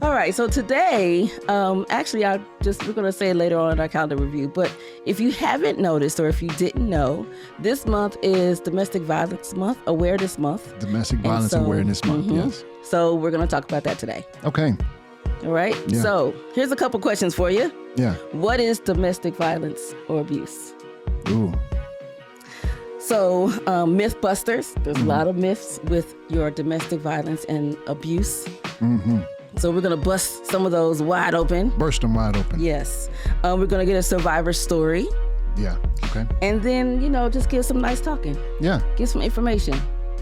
All right, so today, we're going to say it later on in our calendar review, but if you haven't noticed or if you didn't know, this month is Domestic Violence Month, Awareness Month. Domestic Violence Awareness Month, yes. So we're going to talk about that today. Okay. All right, So here's a couple questions for you. Yeah. What is domestic violence or abuse? Ooh. So Mythbusters, there's a lot of myths with your domestic violence and abuse. Mm-hmm. So we're going to bust some of those wide open. Burst them wide open. Yes. We're going to get a survivor story. Yeah. Okay. And then, just give some nice talking. Yeah. Give some information.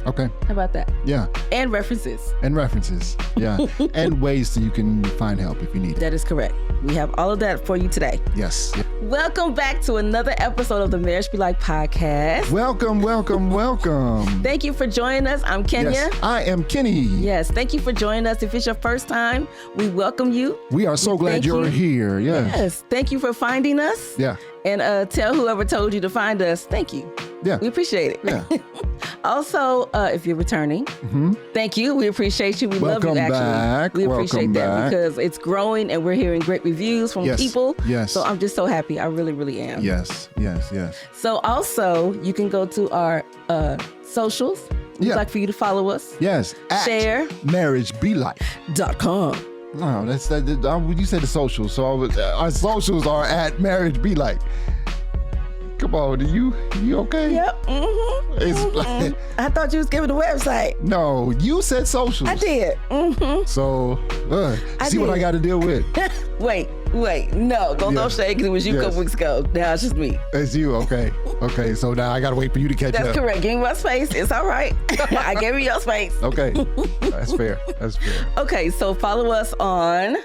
Okay. How about that? Yeah. And references. Yeah. And ways that you can find help if you need it. That is correct. We have all of that for you today. Yes. Welcome back to another episode of the Marriage Be Like podcast. Welcome. Thank you for joining us. I'm Kenya. Yes, I am Kenny. Yes, thank you for joining us. If it's your first time, we welcome you. We are so glad you're here. Yes. Thank you for finding us. Yeah. And tell whoever told you to find us, thank you. Yeah. We appreciate it. Yeah. Also, if you're returning, thank you. We appreciate you. We Welcome love you, actually. back. We appreciate Welcome that back. because it's growing and we're hearing great reviews from people. Yes. So I'm just so happy. I really, really am. Yes. So also, you can go to our socials. We'd like for you to follow us. Yes. Share. MarriageBeLike.com. No, that's you said the socials. So our socials are at Marriage Be Like. Come on, you okay? Yep. I thought you was giving the website. No, you said socials. I did. So, see what I got to deal with. Wait. No, don't shake because it was you a couple weeks ago. Now it's just me. It's you, okay. Okay, so now I got to wait for you to catch up. That's correct. Give me my space. It's all right. I gave you your space. Okay, that's fair. Okay, so follow us on...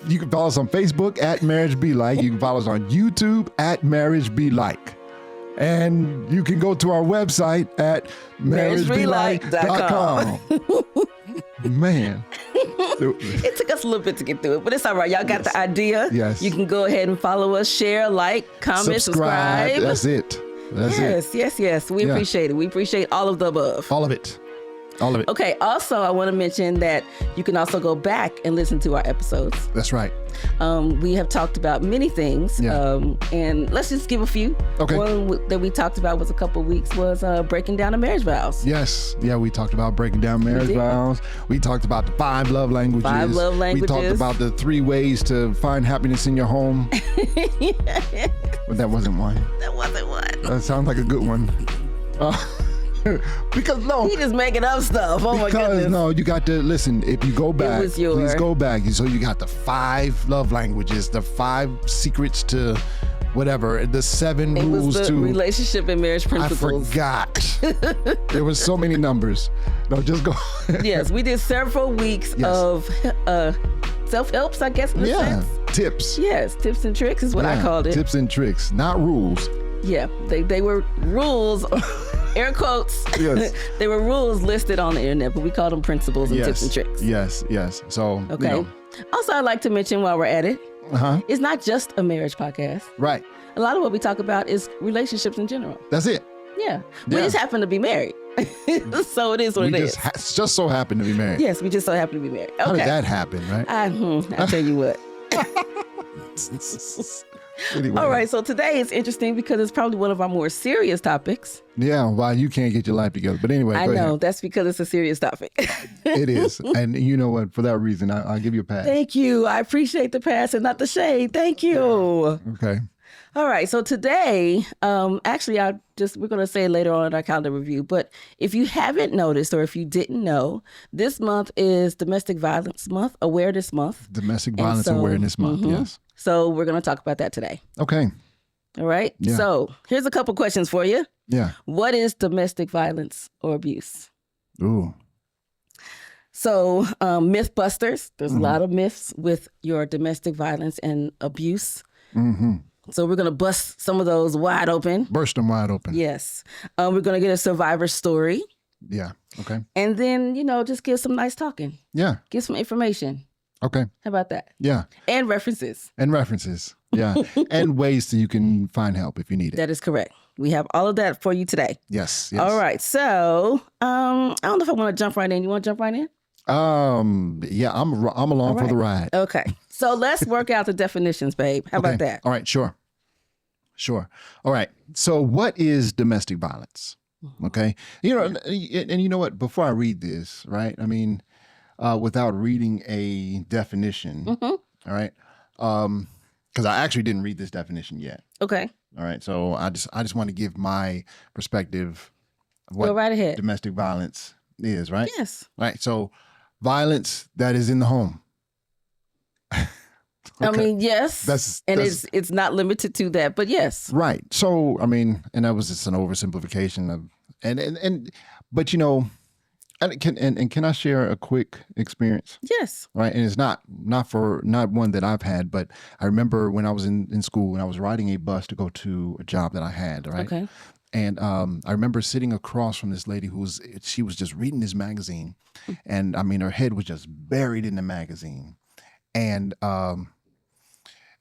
You can follow us on Facebook at Marriage Be Like. You can follow us on YouTube at Marriage Be Like. And you can go to our website at marriagebelike.com. Man. It took us a little bit to get through it, but it's all right. Y'all got the idea. Yes. You can go ahead and follow us, share, like, comment, subscribe. That's it. Yes. We appreciate it. We appreciate all of the above. All of it. Okay, also, I want to mention that you can also go back and listen to our episodes. That's right. We have talked about many things, and let's just give a few. Okay. One that we talked about was a couple of weeks was breaking down the marriage vows. Yes. Yeah, we talked about breaking down marriage vows. We talked about the 5 love languages. We talked about the 3 ways to find happiness in your home. But that wasn't one. That sounds like a good one. Because he just making up stuff. Oh my goodness. No, you got to listen. If you go back, please go back. So you got the 5 love languages, the 5 secrets to whatever, the 7 rules to relationship and marriage principles. I forgot. There was so many numbers. No, just go. Yes, we did several weeks of self-helps, I guess, in a sense. Tips. Yes, tips and tricks is what I called it. Tips and tricks, not rules. Yeah, they were rules. Air quotes. Yes. They were rules listed on the internet, but we call them principles and tips and tricks. Yes. So, okay. Also, I'd like to mention while we're at it, it's not just a marriage podcast. Right. A lot of what we talk about is relationships in general. That's it. Yeah. We just happen to be married. So it is what it is. Just so happen to be married. Yes, we just so happen to be married. Okay. How did that happen, right? I'll tell you what. Anyway. All right, so today is interesting because it's probably one of our more serious topics. Yeah, why you can't get your life together. But anyway, I know, that's because it's a serious topic. It is. And you know what? For that reason, I'll give you a pass. Thank you. I appreciate the pass and not the shade. Thank you. Okay. All right, so today, we're going to say it later on in our calendar review, but if you haven't noticed or if you didn't know, this month is Domestic Violence Month, Awareness Month. Domestic Violence Awareness Month, yes. So we're going to talk about that today. Okay. All right. Yeah. So here's a couple questions for you. Yeah. What is domestic violence or abuse? Ooh. So Mythbusters, there's a lot of myths with your domestic violence and abuse. So we're going to bust some of those wide open. Burst them wide open. Yes. We're going to get a survivor story. Yeah. Okay. And then, just give some nice talking. Yeah. Give some information. Okay. How about that? Yeah. And references. Yeah. And ways that you can find help if you need it. That is correct. We have all of that for you today. Yes. All right. So I don't know if I want to jump right in. You want to jump right in? Yeah, I'm along for the ride. Okay. So let's work out the definitions, babe. How about that? All right, sure. All right. So what is domestic violence? Okay. And you know what? Before I read this, right? I mean, without reading a definition, all right? Because I actually didn't read this definition yet. Okay. All right. So I just want to give my perspective of what Go right ahead. domestic violence is, right? Yes. Right. So violence that is in the home. Okay. I mean, yes. That's it's not limited to that, but yes. Right. So, I mean, and that was just an oversimplification of, but can I share a quick experience? Yes. Right. And it's not one that I've had, but I remember when I was in school and I was riding a bus to go to a job that I had. Right. Okay. And I remember sitting across from this lady she was just reading this magazine, and I mean, her head was just buried in the magazine. And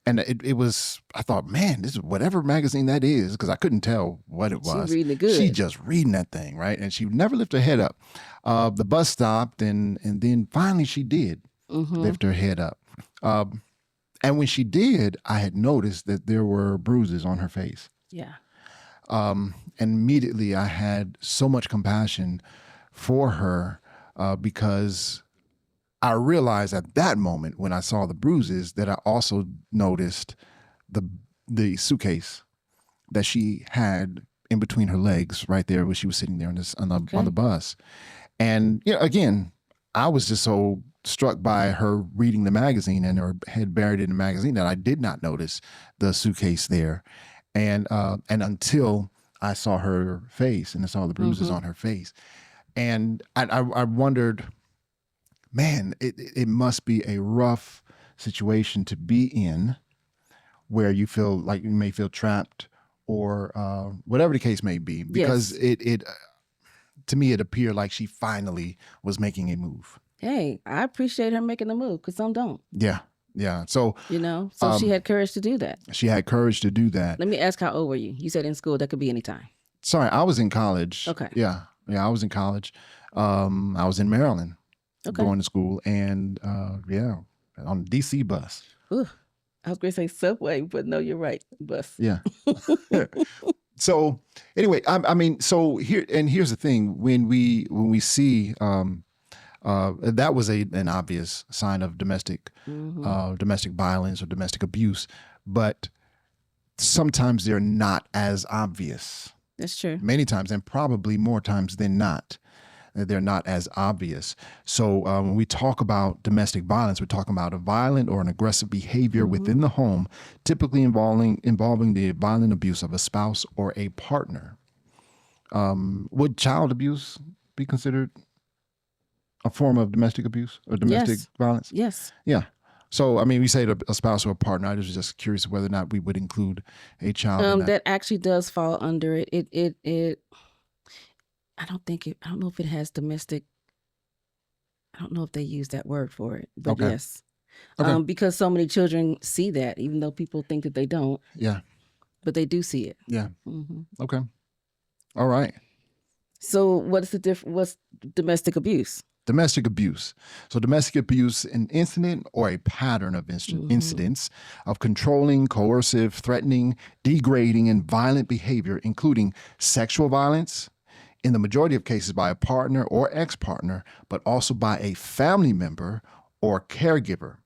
it was, I thought, man, this is whatever magazine that is, because I couldn't tell what it was. She reading it good. She just reading that thing, right? And she would never lift her head up. The bus stopped, and then finally she did lift her head up. And when she did, I had noticed that there were bruises on her face. Yeah. And immediately I had so much compassion for her because I realized at that moment when I saw the bruises that I also noticed the suitcase that she had in between her legs right there when she was sitting there on the bus. And again, I was just so struck by her reading the magazine and her head buried in the magazine that I did not notice the suitcase there. And until I saw her face and I saw the bruises on her face. And I wondered, man, it must be a rough situation to be in where you feel like you may feel trapped or whatever the case may be, because it to me, it appeared like she finally was making a move. Hey, I appreciate her making the move because some don't. Yeah. Yeah. So, she had courage to do that. She had courage to do that. Let me ask, how old were you? You said in school. That could be any time. Sorry, I was in college. Okay. Yeah. I was in college. I was in Maryland going to school, and on the DC bus. Ooh, I was going to say subway, but no, you're right. Bus. Yeah. So anyway, I mean, so here's the thing: when we see that was an obvious sign of domestic violence or domestic abuse, but sometimes they're not as obvious. That's true. Many times, and probably more times than not, they're not as obvious. So when we talk about domestic violence, we're talking about a violent or an aggressive behavior within the home, typically involving the violent abuse of a spouse or a partner. Would child abuse be considered a form of domestic abuse or domestic violence? Yes. Yeah. So, I mean, we say a spouse or a partner. I was just curious whether or not we would include a child in that. That actually does fall under it. I don't know if it has domestic. I don't know if they use that word for it, but yes. Okay. Because so many children see that, even though people think that they don't. Yeah. But they do see it. Yeah. Okay. All right. So what's domestic abuse? Domestic abuse. So domestic abuse, an incident or a pattern of incidents of controlling, coercive, threatening, degrading, and violent behavior, including sexual violence, in the majority of cases by a partner or ex-partner, but also by a family member or caregiver.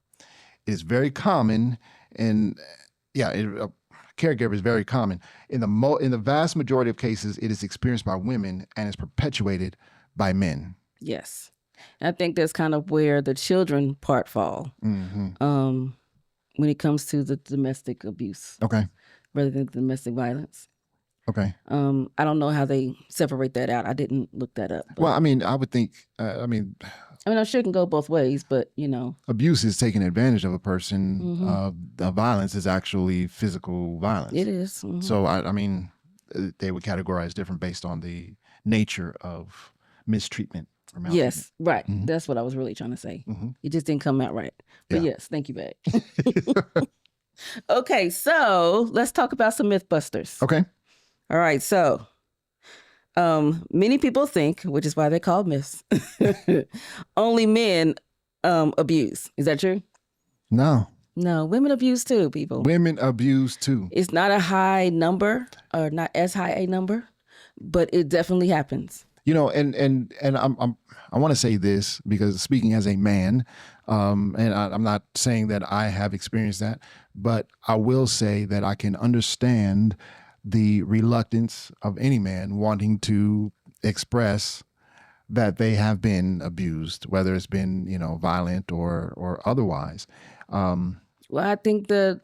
It is very common, caregiver is very common. In the vast majority of cases, it is experienced by women and is perpetuated by men. Yes. I think that's kind of where the children part fall when it comes to the domestic abuse. Okay. Rather than domestic violence. Okay. I don't know how they separate that out. I didn't look that up. Well, I mean, I would think, I'm sure it can go both ways, but abuse is taking advantage of a person. The violence is actually physical violence. It is. So, I mean, they would categorize different based on the nature of mistreatment. Yes, right. That's what I was really trying to say. It just didn't come out right. But yes, thank you, babe. Okay, so let's talk about some Mythbusters. Okay. All right, so Many people think, which is why they're called myths, only men abuse. Is that true? No. No, women abuse too, people. Women abuse too. It's not a high number, or not as high a number, but it definitely happens. You know, and I want to say this because speaking as a man, and I'm not saying that I have experienced that, but I will say that I can understand the reluctance of any man wanting to express that they have been abused, whether it's been, you know, violent or otherwise. Well, I think the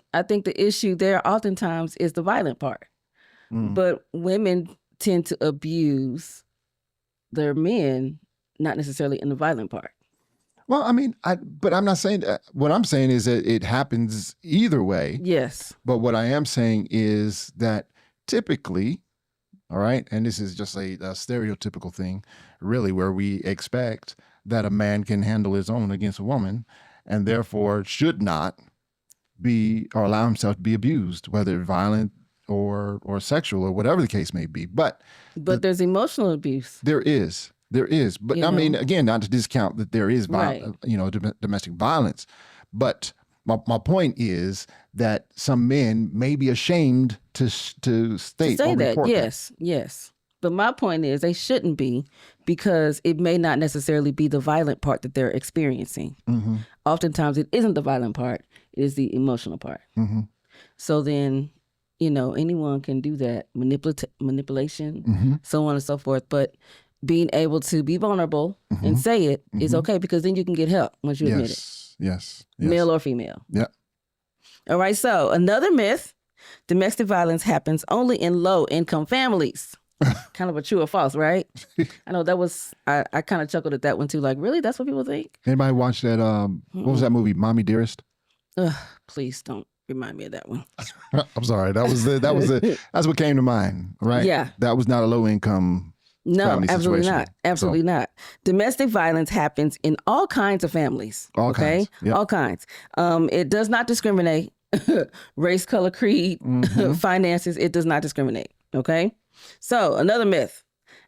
issue there oftentimes is the violent part, but women tend to abuse their men, not necessarily in the violent part. Well, I mean, but I'm not saying that. What I'm saying is that it happens either way. Yes. But what I am saying is that typically, all right, and this is just a stereotypical thing, really, where we expect that a man can handle his own against a woman and therefore should not be or allow himself to be abused, whether violent or sexual or whatever the case may be. But there's emotional abuse. There is. But I mean, again, not to discount that there is, domestic violence. But my point is that some men may be ashamed to state or that. report Yes, that. yes. But my point is they shouldn't be, because it may not necessarily be the violent part that they're experiencing. Mm-hmm. Oftentimes it isn't the violent part, it is the emotional part. Mm-hmm. So then, you know, anyone can do that, manipulation, so on and so forth. But being able to be vulnerable and say it is okay, because then you can get help once you admit it. Yes. Male or female. Yeah. All right. So another myth, domestic violence happens only in low-income families. Kind of a true or false, right? I know that was, I kind of chuckled at that one too. Like, really? That's what people think? Anybody watch that, what was that movie, Mommy Dearest? Please don't remind me of that one. I'm sorry. That's what came to mind, right? Yeah. That was not a low income. No, absolutely not. Absolutely not. Domestic violence happens in all kinds of families. All kinds. Yep. All kinds. It does not discriminate. Race, color, creed, finances. It does not discriminate. Okay. So another myth: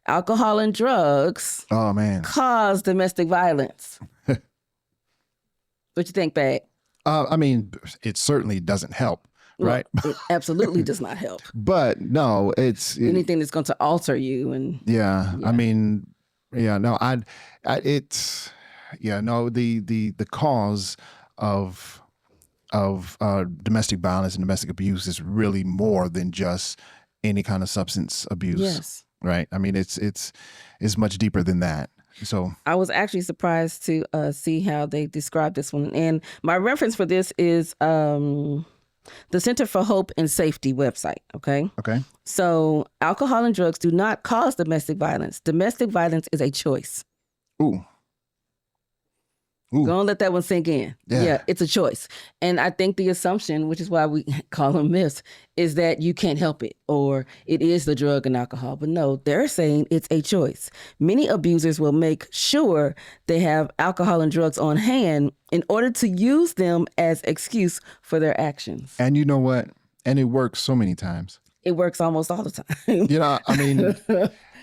alcohol and drugs cause domestic violence. What you think, Bag? I mean, it certainly doesn't help. Right. Well, it absolutely does not help. But no, it's anything that's going to alter you. And I mean, the cause of domestic violence and domestic abuse is really more than just any kind of substance abuse. Yes. Right. I mean, it's much deeper than that. So I was actually surprised to see how they described this one. And my reference for this is the Center for Hope and Safety website. Okay. So alcohol and drugs do not cause domestic violence. Domestic violence is a choice. Ooh. Go and let that one sink in. Yeah, it's a choice. And I think the assumption, which is why we call them myths, is that you can't help it, or it is the drug and alcohol. But no, they're saying it's a choice. Many abusers will make sure they have alcohol and drugs on hand in order to use them as excuse for their actions. And you know what? And it works so many times. It works almost all the time. You know, I mean...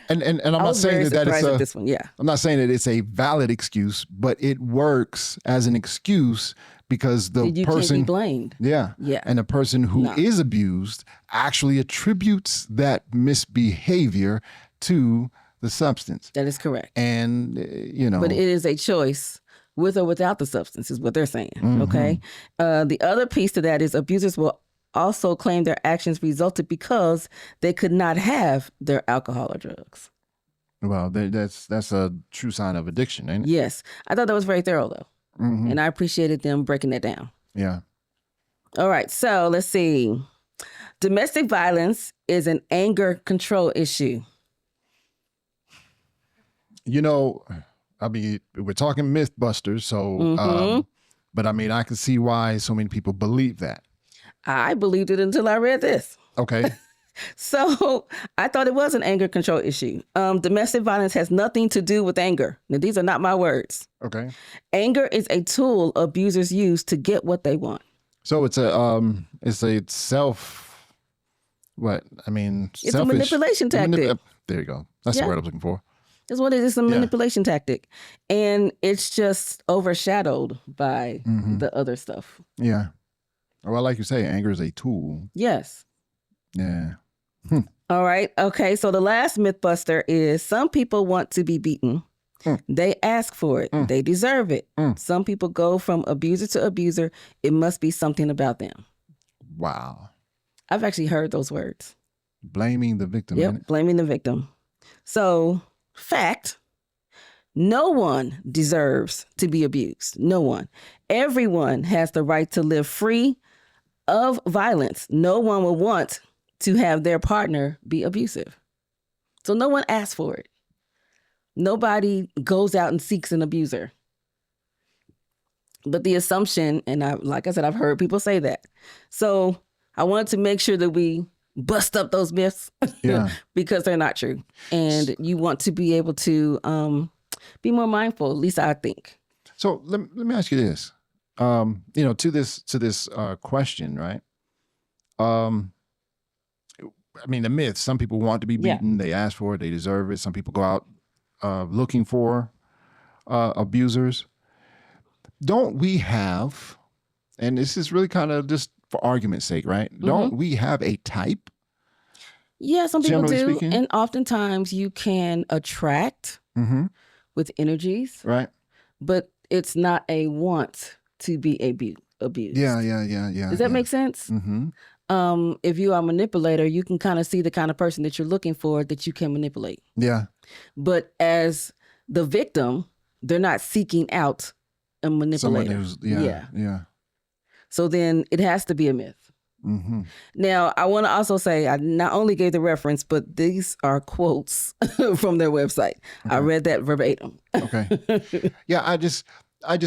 And I'm not saying that it's this one. I'm not saying that it's a valid excuse, but it works as an excuse because the you person can't be blamed. Yeah. And the person who is abused actually attributes that misbehavior to the substance. That is correct. And but it is a choice with or without the substance, is what they're saying. Okay. The other piece to that is abusers will also claim their actions resulted because they could not have their alcohol or drugs. Well, that's a true sign of addiction, ain't it? Yes. I thought that was very thorough, though. And I appreciated them breaking that down. Yeah. All right. So let's see. Domestic violence is an anger control issue. You know, I mean, we're talking Mythbusters, so, but I mean, I can see why so many people believe that. I believed it until I read this. Okay. So I thought it was an anger control issue. Domestic violence has nothing to do with anger. Now, these are not my words. Okay. Anger is a tool abusers use to get what they want. So it's a self, what? I mean, it's a manipulation tactic. There you go. That's the word I was looking for. That's what it is, a manipulation tactic. And it's just overshadowed by the other stuff. Yeah. Well, like you say, anger is a tool. Yes. Yeah. All right. Okay. So the last Mythbuster is some people want to be beaten. They ask for it. They deserve it. Some people go from abuser to abuser. It must be something about them. Wow. I've actually heard those words. Blaming the victim. Yep. Blaming the victim. So, fact, no one deserves to be abused. No one. Everyone has the right to live free of violence. No one will want to have their partner be abusive. So no one asks for it. Nobody goes out and seeks an abuser. But the assumption, and like I said, I've heard people say that. So I wanted to make sure that we bust up those myths because they're not true. And you want to be able to be more mindful, at least I think. So let me ask you this, to this question, right? I mean, the myth, some people want to be beaten. They ask for it. They deserve it. Some people go out looking for abusers. Don't we have, and this is really kind of just for argument's sake, right? Don't we have a type? Yeah, some people do. Speaking? And oftentimes you can attract with energies. Right. But it's not a want to be abused. Yeah. Does that make sense? If you are a manipulator, you can kind of see the kind of person that you're looking for that you can manipulate. Yeah. But as the victim, they're not seeking out a manipulator. Yeah. So then it has to be a myth. Now, I want to also say I not only gave the reference, but these are quotes from their website. I read that verbatim. Okay. Yeah, I just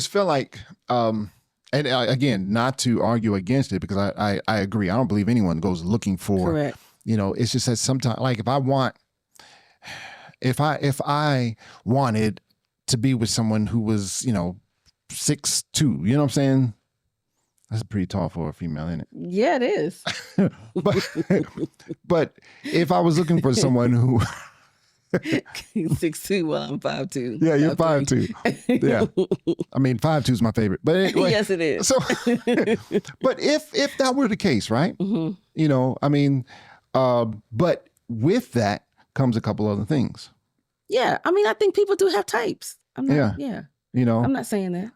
feel like, and again, not to argue against it because I agree. I don't believe anyone goes looking for. Correct. It's just that sometimes, like if I wanted to be with someone who was 6'2", you know what I'm saying? That's pretty tall for a female, isn't it? Yeah, it is. but if I was looking for someone who 6'2", well, I'm 5'2". Yeah, you're 5'2". Yeah, I mean 5'2" is my favorite. But anyway, yes, it is. So, but if that were the case, right? I mean, but with that comes a couple other things. Yeah, I mean, I think people do have types. I'm not saying that.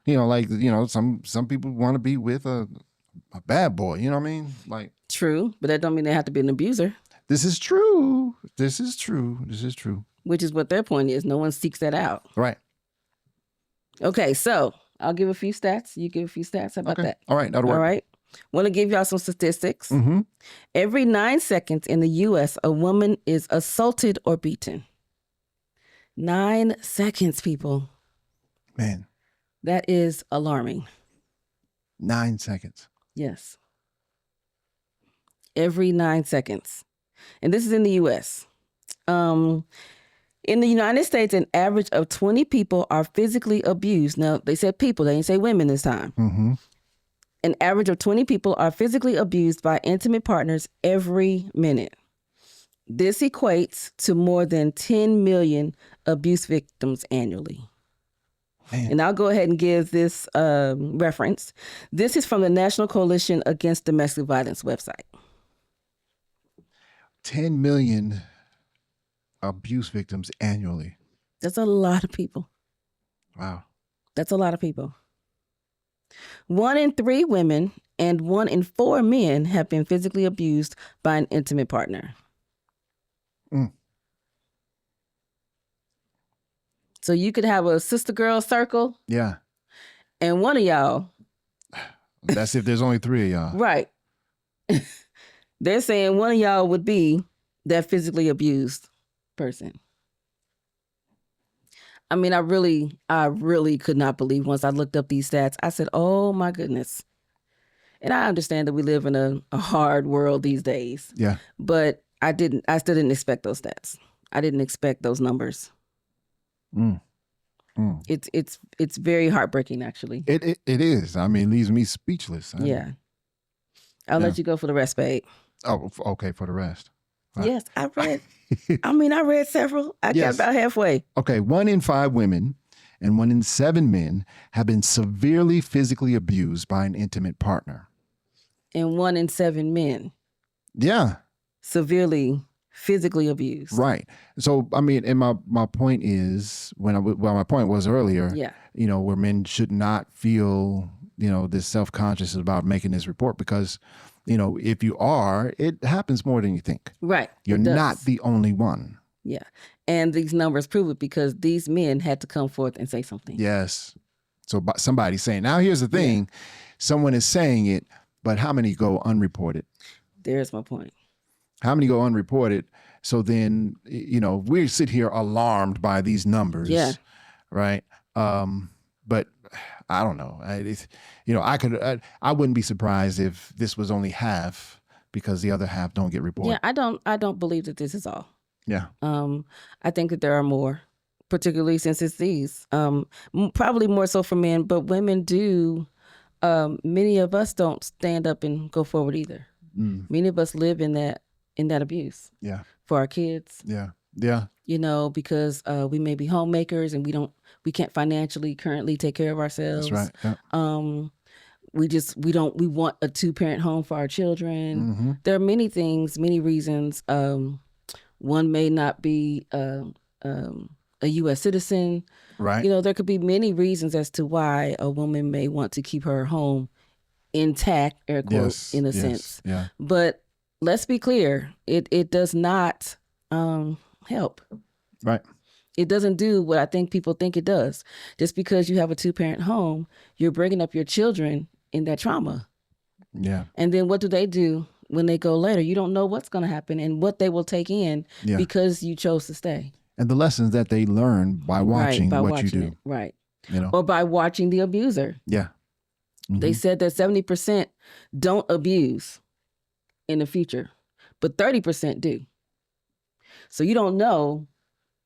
Some people want to be with a bad boy. You know what I mean? Like true, but that don't mean they have to be an abuser. This is true. Which is what their point is. No one seeks that out. Right. Okay, so I'll give a few stats. You give a few stats. How about that? All right, that'll work. All right. Want to give y'all some statistics. Every 9 seconds in the U.S., a woman is assaulted or beaten. 9 seconds, people. Man. That is alarming. 9 seconds. Yes. Every 9 seconds. And this is in the U.S. In the United States, an average of 20 people are physically abused. Now, they said people. They didn't say women this time. An average of 20 people are physically abused by intimate partners every minute. This equates to more than 10 million abuse victims annually. Man. And I'll go ahead and give this reference. This is from the National Coalition Against Domestic Violence website. 10 million abuse victims annually. That's a lot of people. Wow. That's a lot of people. 1 in 3 women and 1 in 4 men have been physically abused by an intimate partner. So you could have a sister girl circle. Yeah. And one of y'all. That's if there's only 3 of y'all. Right. They're saying one of y'all would be that physically abused person. I mean, I really could not believe once I looked up these stats. I said, oh my goodness. And I understand that we live in a hard world these days. Yeah. But I still didn't expect those stats. I didn't expect those numbers. It's very heartbreaking, actually. It is. I mean, it leaves me speechless. I'll let you go for the rest, babe. Oh, okay, for the rest. Yes, I read several. I got about halfway. Okay, 1 in 5 women and 1 in 7 men have been severely physically abused by an intimate partner. And 1 in 7 men. Yeah. Severely physically abused. Right. So, I mean, and my point is, my point was earlier, where men should not feel, this self-conscious about making this report because, if you are, it happens more than you think. Right. You're not the only one. Yeah. And these numbers prove it because these men had to come forth and say something. Yes. So somebody's saying, now here's the thing, someone is saying it, but how many go unreported? There's my point. How many go unreported? So then, we sit here alarmed by these numbers. Yeah. Right. But I don't know. I wouldn't be surprised if this was only half because the other half don't get reported. Yeah. I don't believe that this is all. Yeah. I think that there are more, particularly since it's these, probably more so for men, but women do. Many of us don't stand up and go forward either. Many of us live in that abuse. Yeah. For our kids. Yeah. Yeah. Because we may be homemakers and we can't financially currently take care of ourselves. That's right. Yeah. We want a 2-parent home for our children. Mm-hmm. There are many things, many reasons. One may not be a U.S. citizen. Right. There could be many reasons as to why a woman may want to keep her home intact, air quotes, in a sense. Yeah. But let's be clear, it does not help. Right. It doesn't do what I think people think it does. Just because you have a 2-parent home, you're bringing up your children in that trauma. Yeah. And then what do they do when they go later? You don't know what's going to happen and what they will take in because you chose to stay. And the lessons that they learn by watching what you do. It. Right. Or by watching the abuser. Yeah. Mm-hmm. They said that 70% don't abuse in the future, but 30% do. So you don't know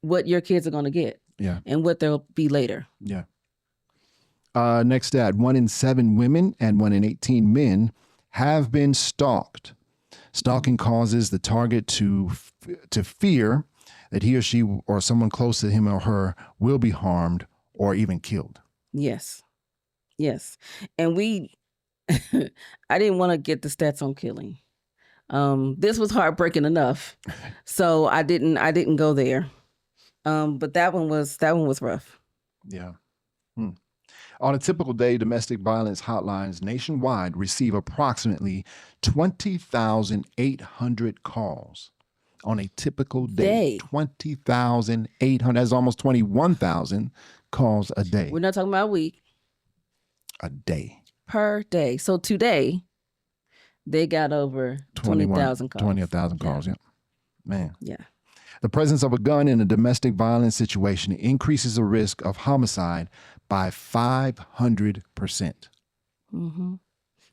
what your kids are going to get and what they'll be later. Yeah. Next stat, 1 in 7 women and 1 in 18 men have been stalked. Stalking causes the target to fear that he or she or someone close to him or her will be harmed or even killed. Yes. Yes. And I didn't want to get the stats on killing. This was heartbreaking enough. So I didn't go there. But that one was rough. Yeah. On a typical day, domestic violence hotlines nationwide receive approximately 20,800 calls. On a typical day. 20,800. That's almost 21,000 calls a day. We're not talking about a week. A day. Per day. So today, they got over 20,000 calls. 20,000 calls, yeah. Man. Yeah. The presence of a gun in a domestic violence situation increases the risk of homicide by 500%. Mm-hmm.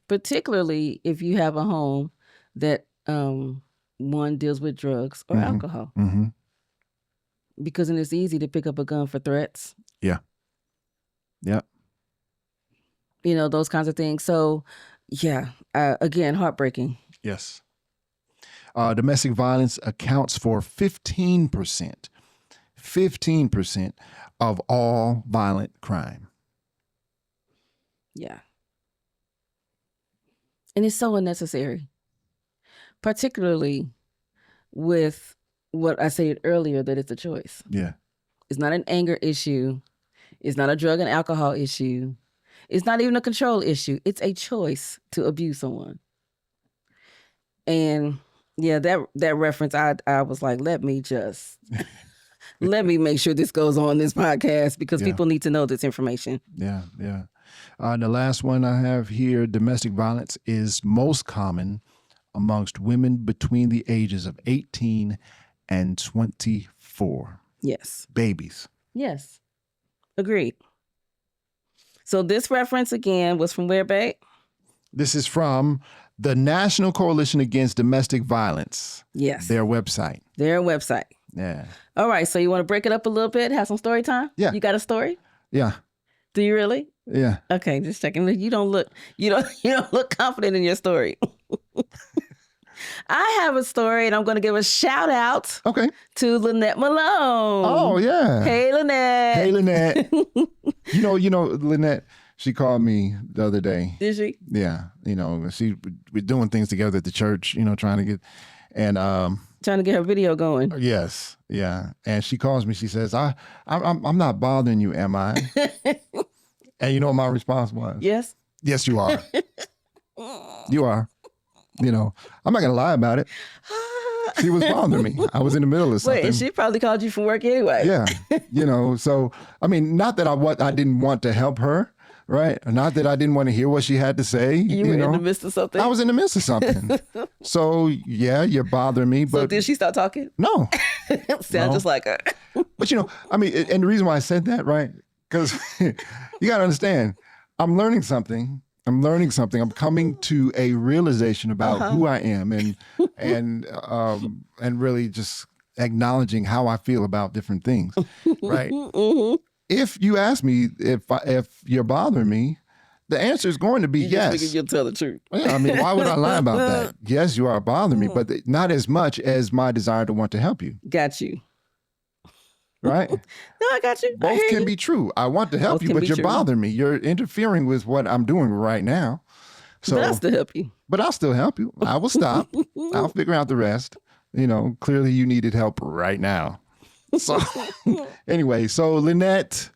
Particularly if you have a home that one deals with drugs or alcohol. Mm-hmm. Because then it's easy to pick up a gun for threats. Yeah. Yeah. Those kinds of things. So, yeah, again, heartbreaking. Yes. Domestic violence accounts for 15% of all violent crime. Yeah. And it's so unnecessary, particularly with what I said earlier, that it's a choice. Yeah. It's not an anger issue. It's not a drug and alcohol issue. It's not even a control issue. It's a choice to abuse someone. And yeah, that reference, I was like, let me make sure this goes on this podcast because people need to know this information. Yeah, yeah. The last one I have here, domestic violence is most common amongst women between the ages of 18 and 24. Yes. Babies. Yes. Agreed. So this reference again was from where, babe? This is from the National Coalition Against Domestic Violence. Yes. Their website. Yeah. All right. So you want to break it up a little bit? Have some story time? Yeah. You got a story? Yeah. Do you really? Yeah. Okay. Just checking. You don't look confident in your story. I have a story, and I'm going to give a shout out to Lynette Malone. Oh, yeah. Hey, Lynette. Hey, Lynette. you know, Lynette, she called me the other day. Did she? Yeah. You know, we're doing things together at the church, you know, trying to get her video going. Yes. Yeah. And she calls me. She says, I'm not bothering you, am I? And you know what my response was? Yes. Yes, you are. You are. You know, I'm not going to lie about it. She was bothering me. I was in the middle of something. Wait, and she probably called you from work anyway. Yeah. You know, so, I mean, not that I didn't want to help her, right? Not that I didn't want to hear what she had to say. You were in the midst of something? I was in the midst of something. So, yeah, you're bothering me. But so did she start talking? No. Sound just like her. But, you know, I mean, and the reason why I said that, right? Because you got to understand, I'm learning something. I'm coming to a realization about who I am and really just acknowledging how I feel about different things, right? If you ask me if you're bothering me, the answer is going to be yes. Just you'll tell the truth. Yeah, I mean, why would I lie about that? Yes, you are bothering me, but not as much as my desire to want to help you. Got you. Right? No, I got you. Both can be true. I want to help you, but you're bothering me. You're interfering with what I'm doing right now. So, but I'll still help you. But I'll still help you. I will stop. I'll figure out the rest. You know, clearly you needed help right now. So anyway, so Lynette,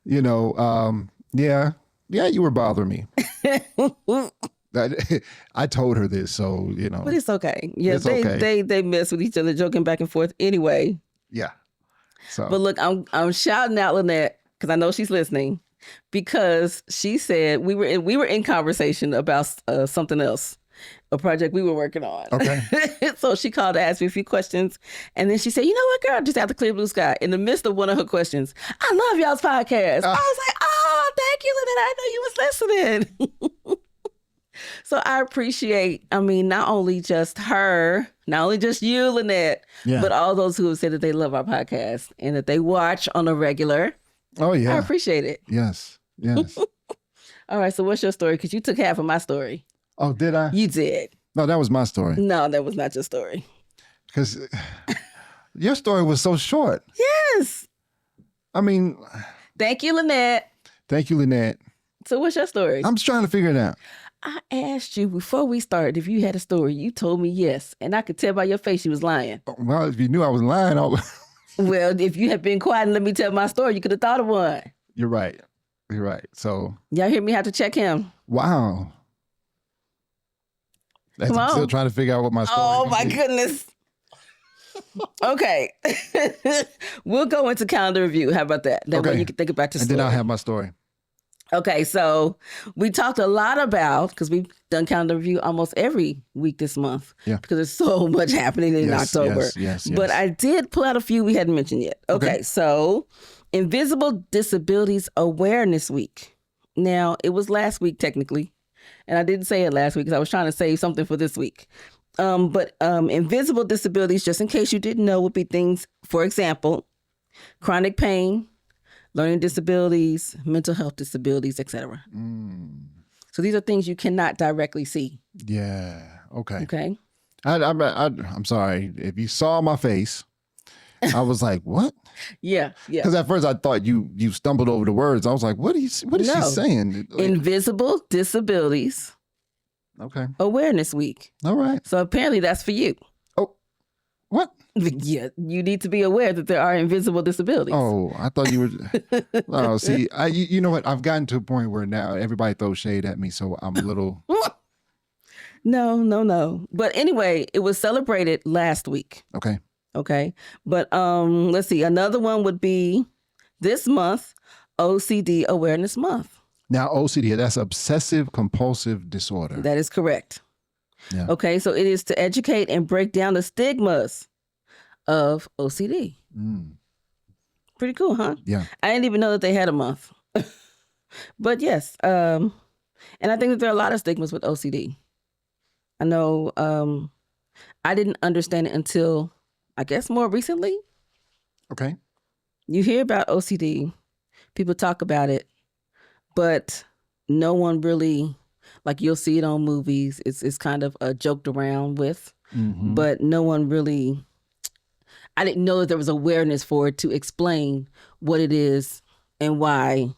you know, yeah, you were bothering me. I told her this, so, you know. But it's okay. Yeah, they mess with each other, joking back and forth anyway. Yeah. So. But look, I'm shouting out Lynette because I know she's listening, because she said we were in conversation about something else, a project we were working on. Okay. So she called to ask me a few questions, and then she said, "You know what, girl? Just out the clear blue sky." In the midst of one of her questions, "I love y'all's podcast." I was like, "Oh, thank you, Lynette. I know you was listening." So I appreciate, not only just her, not only just you, Lynette, but all those who have said that they love our podcast and that they watch on a regular. Oh, yeah. I appreciate it. Yes. Yes. All right. So what's your story? Because you took half of my story. Oh, did I? You did. No, that was my story. No, that was not your story. Because your story was so short. Yes. I mean. Thank you, Lynette. Thank you, Lynette. So what's your story? I'm just trying to figure it out. I asked you before we started if you had a story. You told me yes. And I could tell by your face you was lying. Well, if you knew I was lying, Well, if you had been quiet and let me tell my story, you could have thought of one. You're right. You're right. So. Y'all hear me have to check him. Wow. I'm still trying to figure out what my story is. Oh, my goodness. Okay. We'll go into calendar review. How about that? That way you can think about your story. And then I'll have my story. Okay, so we talked a lot about, because we've done calendar review almost every week this month, because there's so much happening in October. Yes. But I did pull out a few we hadn't mentioned yet. Okay, so Invisible Disabilities Awareness Week. Now, it was last week technically, and I didn't say it last week because I was trying to save something for this week. But invisible disabilities, just in case you didn't know, would be things, for example, chronic pain, learning disabilities, mental health disabilities, etc. So these are things you cannot directly see. Yeah. Okay. Okay. I'm sorry if you saw my face. I was like, "What?" Yeah. Because at first I thought you stumbled over the words. I was like, "What is she saying?" Invisible Disabilities. Okay. Awareness Week. All right. So apparently that's for you. Oh, what? Yeah, you need to be aware that there are invisible disabilities. Oh, I thought you were. Oh, see, you know what? I've gotten to a point where now everybody throws shade at me, so I'm a little. No. But anyway, it was celebrated last week. Okay. But let's see. Another one would be this month, OCD Awareness Month. Now, OCD, that's obsessive compulsive disorder. That is correct. Yeah. Okay, so it is to educate and break down the stigmas of OCD. Pretty cool, huh? Yeah. I didn't even know that they had a month. But yes, and I think that there are a lot of stigmas with OCD. I know I didn't understand it until, I guess, more recently. Okay. You hear about OCD, people talk about it, but no one really, like, you'll see it on movies. It's kind of joked around with. but no one really, I didn't know that there was awareness for it to explain what it is and why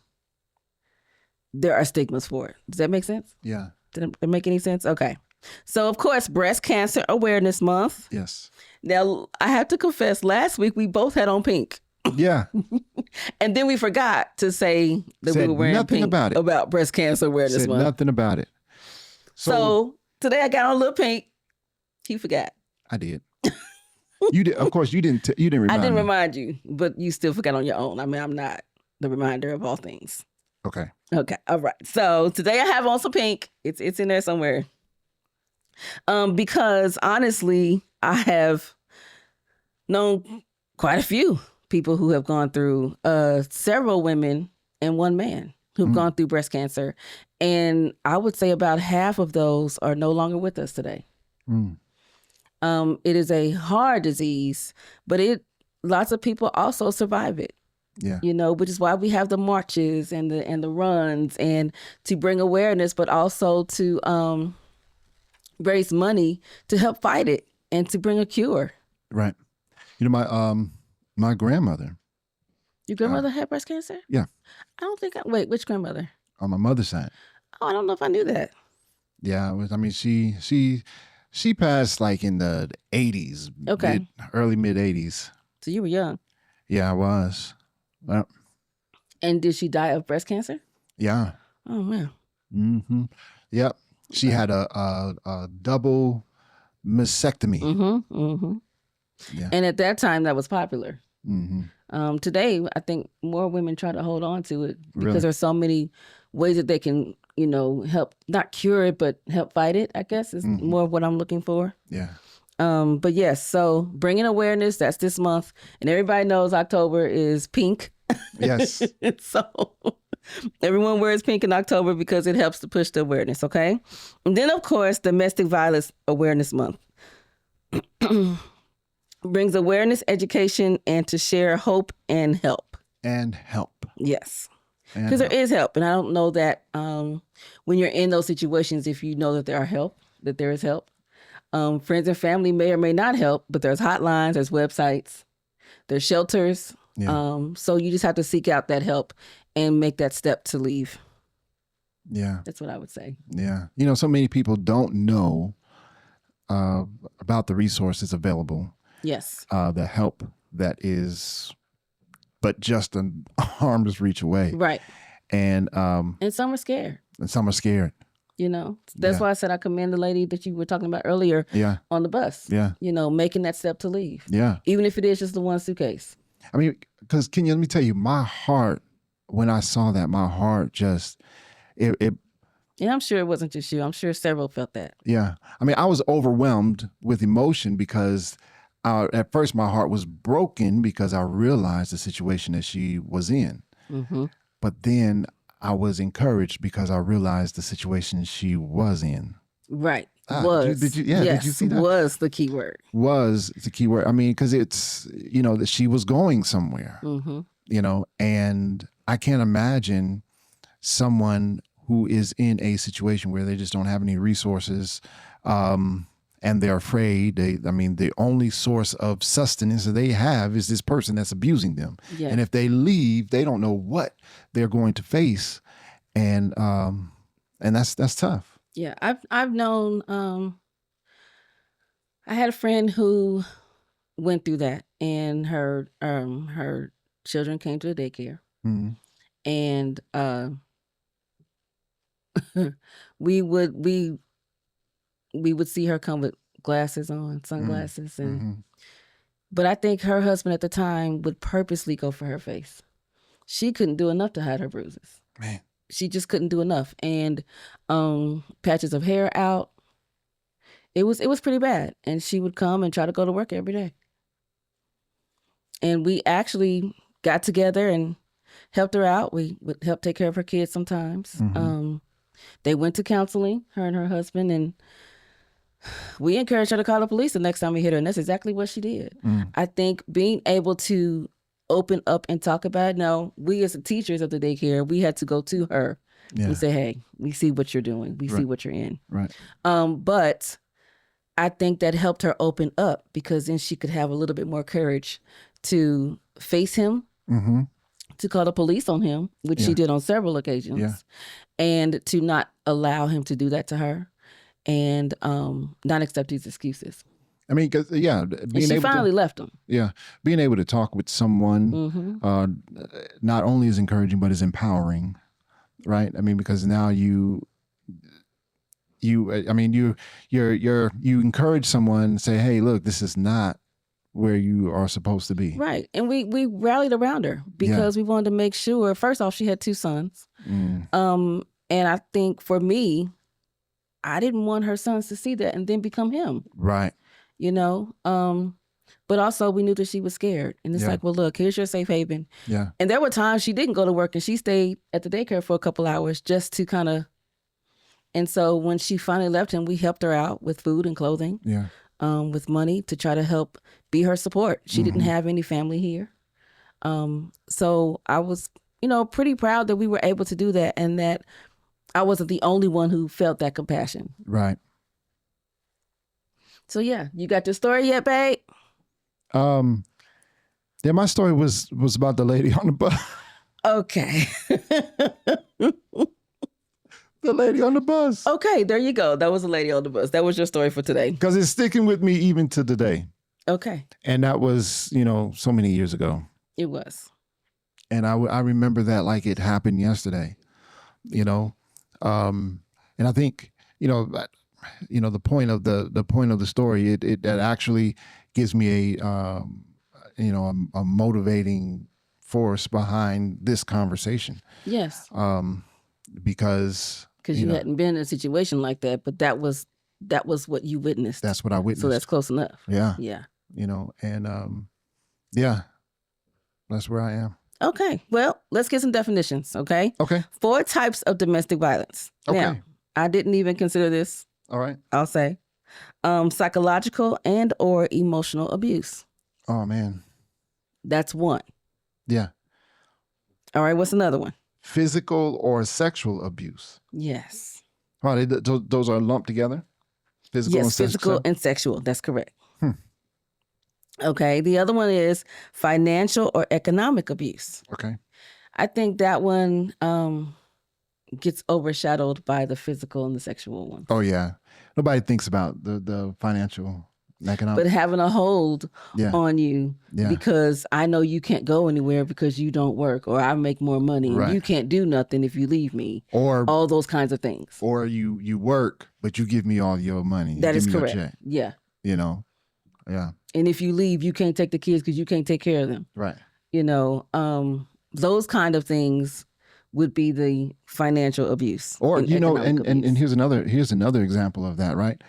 there are stigmas for it. Does that make sense? Yeah. Did it make any sense? Okay. So, of course, Breast Cancer Awareness Month. Yes. Now, I have to confess, last week we both had on pink. Yeah. And then we forgot to say that we were wearing pink about Breast Cancer Awareness Month. Nothing about it. So today I got on a little pink. He forgot. I did. You did. Of course, you didn't. You didn't remind me. I didn't remind you, but you still forgot on your own. I mean, I'm not the reminder of all things. Okay. Okay. All right. So today I have on some pink. It's in there somewhere. Because honestly, I have known quite a few people who have gone through, several women and one man who've gone through breast cancer. And I would say about half of those are no longer with us today. It is a hard disease, but lots of people also survive it. Yeah. You know, which is why we have the marches and the runs, and to bring awareness, but also to raise money to help fight it and to bring a cure. Right. You know, my grandmother. Your grandmother had breast cancer? Yeah. I don't think wait, which grandmother? On my mother's side. Oh, I don't know if I knew that. Yeah, she passed like in the 80s. Okay. Early mid 80s. So you were young. Yeah, I was. Well, and did she die of breast cancer? Yeah. Oh man. Mm-hmm. Yep. She had a double mastectomy. Mm-hmm. Mm-hmm. Yeah. And at that time, that was popular. Mm-hmm. Today, I think more women try to hold on to it because there's so many ways that they can, you know, help, not cure it, but help fight it, I guess is more of what I'm looking for. Yeah. But yes, so bringing awareness, that's this month. And everybody knows October is pink. Yes. So everyone wears pink in October because it helps to push the awareness, okay? And then, of course, Domestic Violence Awareness Month. Brings awareness, education, and to share hope and help. And help. Yes. Because there is help. And I don't know that when you're in those situations, if you know that there is help. Friends and family may or may not help, but there's hotlines, there's websites, there's shelters. Yeah. So you just have to seek out that help and make that step to leave. Yeah. That's what I would say. Yeah. You know, so many people don't know about the resources available. Yes. The help that is but just an arm's reach away. Right. And some are scared. And some are scared. You know, that's why I said I commend the lady that you were talking about earlier on the bus. Yeah. You know, making that step to leave. Yeah. Even if it is just the one suitcase. I mean, because Kenya, let me tell you, my heart, when I saw that, my heart just, it. And I'm sure it wasn't just you. I'm sure several felt that. Yeah. I mean, I was overwhelmed with emotion because at first my heart was broken because I realized the situation that she was in. Mm-hmm. But then I was encouraged because I realized the situation she was in. Right. Did you see that? Was the key word. Was the key word. I mean, because it's, you know, that she was going somewhere, you know, and I can't imagine someone who is in a situation where they just don't have any resources and they're afraid. The only source of sustenance that they have is this person that's abusing them. Yeah. And if they leave, they don't know what they're going to face. And that's tough. Yeah, I've known. I had a friend who went through that, and her children came to the daycare, and we would see her come with glasses on, sunglasses, and but I think her husband at the time would purposely go for her face. She couldn't do enough to hide her bruises. Man. She just couldn't do enough. And patches of hair out. It was pretty bad. And she would come and try to go to work every day. And we actually got together and helped her out. We would help take care of her kids sometimes. They went to counseling, her and her husband, and we encouraged her to call the police the next time we hit her. And that's exactly what she did. I think being able to open up and talk about it. Now, we as the teachers of the daycare, we had to go to her and say, hey, we see what you're doing. We see what you're in. Right. But I think that helped her open up because then she could have a little bit more courage to face him, to call the police on him, which she did on several occasions, and to not allow him to do that to her and not accept these excuses. I mean, because she finally left him. Yeah, being able to talk with someone not only is encouraging but is empowering, right? I mean, because now you encourage someone, say, hey, look, this is not where you are supposed to be. Right. And we rallied around her because we wanted to make sure, first off, she had 2 sons. And I think for me, I didn't want her sons to see that and then become him. Right. You know? But also we knew that she was scared. And it's like, well, look, here's your safe haven. Yeah. And there were times she didn't go to work and she stayed at the daycare for a couple hours just to kind of. And so when she finally left him, we helped her out with food and clothing. Yeah. With money to try to help be her support. She didn't have any family here. So I was, pretty proud that we were able to do that and that I wasn't the only one who felt that compassion. Right. So yeah, you got your story yet, babe? Yeah, my story was about the lady on the bus. Okay. The lady on the bus. Okay, there you go. That was the lady on the bus. That was your story for today. Because it's sticking with me even to today. Okay. And that was, so many years ago. It was. And I remember that like it happened yesterday, and I think, the point of the story, it actually gives me a motivating force behind this conversation. Yes. Because you hadn't been in a situation like that, but that was what you witnessed. That's what I witnessed. So that's close enough. Yeah. Yeah. And that's where I am. Okay. Well, let's get some definitions, okay? Okay. 4 types of domestic violence. Okay. Now, I didn't even consider this. All right. I'll say. Psychological and or emotional abuse. Oh, man. That's 1. Yeah. All right. What's another one? Physical or sexual abuse. Yes. Oh, those are lumped together? Physical and sexual? Physical and sexual. That's correct. Okay. The other one is financial or economic abuse. Okay. I think that one gets overshadowed by the physical and the sexual one. Oh, yeah. Nobody thinks about the financial and economic. But having a hold on you because I know you can't go anywhere because you don't work, or I make more money and you can't do nothing if you leave me, or all those kinds of things. Or you work, but you give me all your money. That is correct. Yeah. Yeah. And if you leave, you can't take the kids because you can't take care of them. Right. Those kind of things would be the financial abuse. Or, and here's another example of that, right?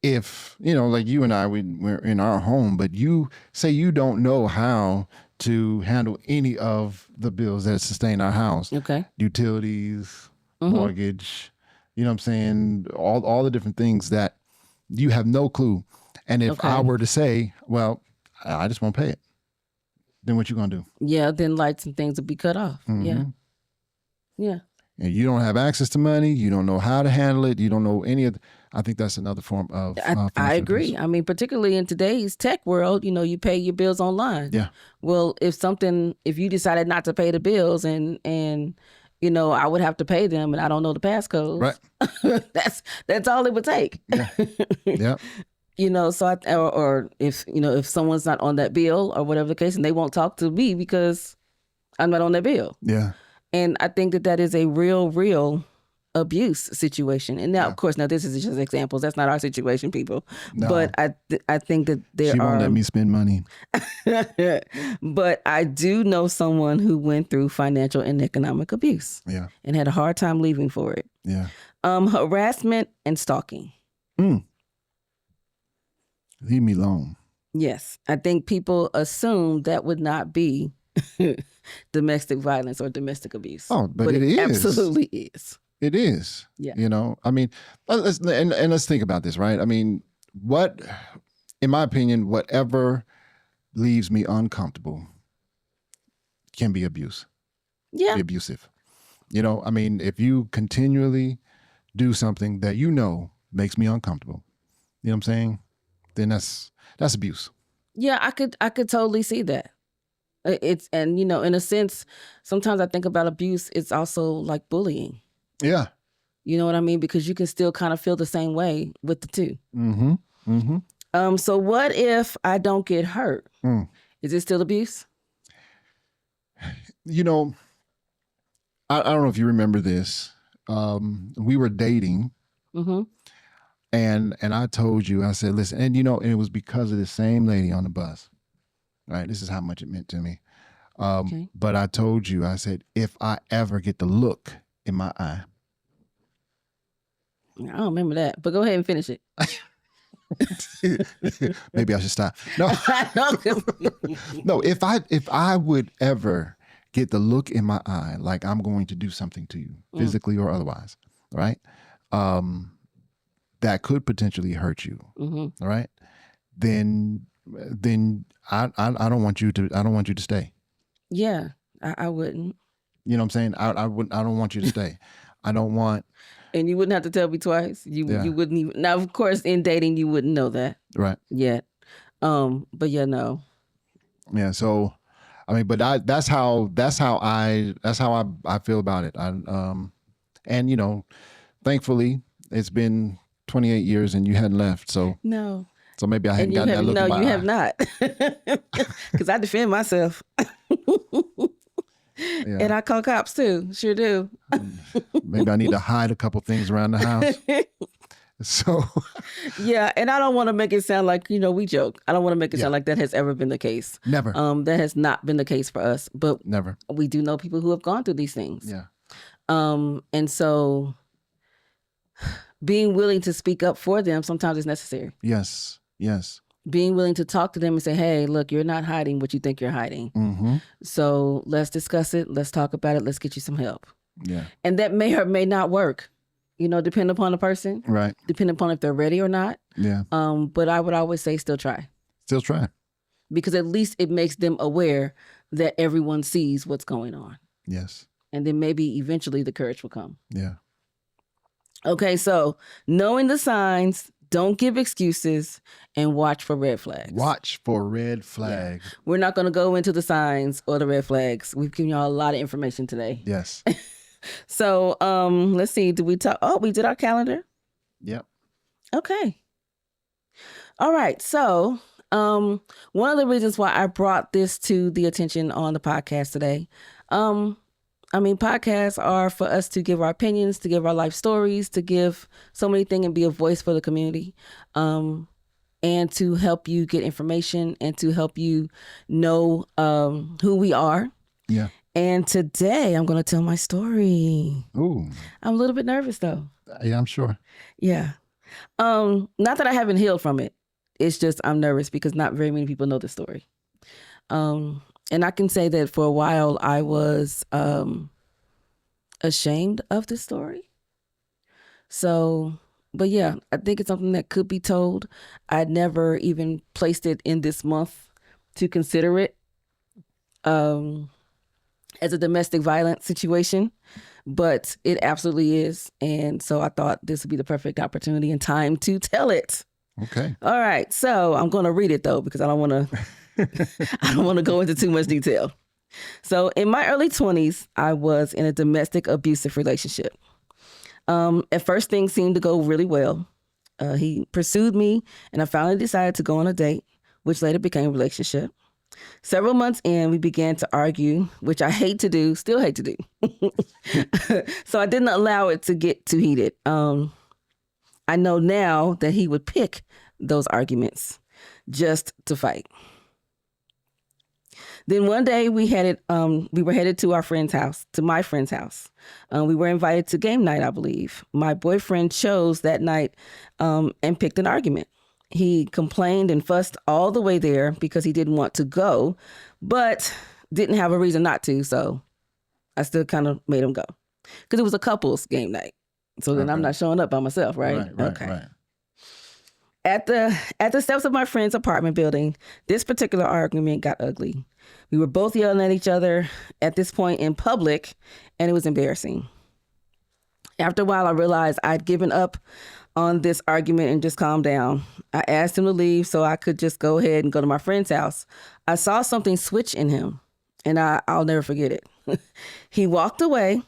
If, like you and I, we're in our home, but you say you don't know how to handle any of the bills that sustain our house. Okay. Utilities, mortgage, you know what I'm saying? All the different things that you have no clue. And if I were to say, well, I just won't pay it, then what you gonna do? Yeah, then lights and things will be cut off. Yeah. Yeah. And you don't have access to money. You don't know how to handle it. You don't know any of I think that's another form of I agree. Abuse. I mean, particularly in today's tech world, you pay your bills online. Yeah. Well, if you decided not to pay the bills and I would have to pay them and I don't know the passcodes. Right. That's all it would take. Yeah. Yeah. So or if someone's not on that bill or whatever the case, and they won't talk to me because I'm not on that bill. Yeah. And I think that is a real abuse situation. And now, of course, this is just examples. That's not our situation, people. No. But I think that she won't let me spend money. But I do know someone who went through financial and economic abuse. Yeah. And had a hard time leaving for it. Yeah. Harassment and stalking. Leave me alone. Yes. I think people assume that would not be domestic violence or domestic abuse. Oh, but it is. Absolutely is. It is. Yeah. I mean, let's think about this, right? I mean, in my opinion, whatever leaves me uncomfortable can be abuse. Yeah. Be abusive. I mean, if you continually do something that makes me uncomfortable, you know what I'm saying, then that's abuse. Yeah, I could totally see that. It's, and you know, in a sense, sometimes I think about abuse, it's also like bullying. Yeah. You know what I mean? Because you can still kind of feel the same way with the two. Mm-hmm. Mm-hmm. So what if I don't get hurt? Is it still abuse? You know, I don't know if you remember this. We were dating. Mm-hmm. And I told you, I said, listen, and you know, and it was because of the same lady on the bus. Right? This is how much it meant to me. Okay. But I told you, I said, if I ever get the look in my eye. I don't remember that, but go ahead and finish it. Maybe I should stop. No, no. If I would ever get the look in my eye, like I'm going to do something to you, physically or otherwise, right? That could potentially hurt you, all right? Then I don't want you to stay. Yeah, I wouldn't. You know what I'm saying? I don't want you to stay. I don't want. And you wouldn't have to tell me twice. You wouldn't even. Now, of course, in dating, you wouldn't know that, right? Yet, but yeah, no. Yeah. So, I mean, but that's how I feel about it. And you know, thankfully, it's been 28 years and you hadn't left. So no. So maybe I hadn't gotten that look in my eye. No, you have not. Because I defend myself. Yeah. And I call cops too. Sure do. Maybe I need to hide a couple things around the house. So. Yeah. And I don't want to make it sound like, you know, we joke. I don't want to make it sound like that has ever been the case. Never. That has not been the case for us. But never. We do know people who have gone through these things. Yeah. And so being willing to speak up for them sometimes is necessary. Yes. Yes. Being willing to talk to them and say, hey, look, you're not hiding what you think you're hiding. Mm-hmm. So let's discuss it. Let's talk about it. Let's get you some help. Yeah. And that may or may not work, you know, depending upon the person. Right. Depending upon if they're ready or not. Yeah. But I would always say still try. Still try. Because at least it makes them aware that everyone sees what's going on. Yes. And then maybe eventually the courage will come. Yeah. Okay, so knowing the signs, don't give excuses, and watch for red flags. Watch for red flags. Yeah. We're not going to go into the signs or the red flags. We've given y'all a lot of information today. Yes. So let's see. Did we talk? Oh, we did our calendar. Yep. Okay. All right. So one of the reasons why I brought this to the attention on the podcast today, I mean, podcasts are for us to give our opinions, to give our life stories, to give so many things and be a voice for the community, and to help you get information and to help you know who we are. Yeah. And today I'm going to tell my story. Ooh. I'm a little bit nervous though. Yeah, I'm sure. Yeah. Not that I haven't healed from it. It's just I'm nervous because not very many people know the story. And I can say that for a while I was ashamed of this story. So, but yeah, I think it's something that could be told. I'd never even placed it in this month to consider it as a domestic violence situation, but it absolutely is. And so I thought this would be the perfect opportunity and time to tell it. Okay. All right. So I'm going to read it though, because I don't want to go into too much detail. So in my early 20s, I was in a domestic abusive relationship. At first, things seemed to go really well. He pursued me, and I finally decided to go on a date, which later became a relationship. Several months in, we began to argue, which I hate to do, still hate to do. So I didn't allow it to get too heated. I know now that he would pick those arguments just to fight. Then one day we were headed to our friend's house, to my friend's house. We were invited to game night, I believe. My boyfriend chose that night and picked an argument. He complained and fussed all the way there because he didn't want to go, but didn't have a reason not to. So I still kind of made him go because it was a couples game night. So then I'm not showing up by myself, right? Right. At the steps of my friend's apartment building, this particular argument got ugly. We were both yelling at each other at this point in public, and it was embarrassing. After a while, I realized I'd given up on this argument and just calm down. I asked him to leave so I could just go ahead and go to my friend's house. I saw something switch in him, and I'll never forget it. He walked away,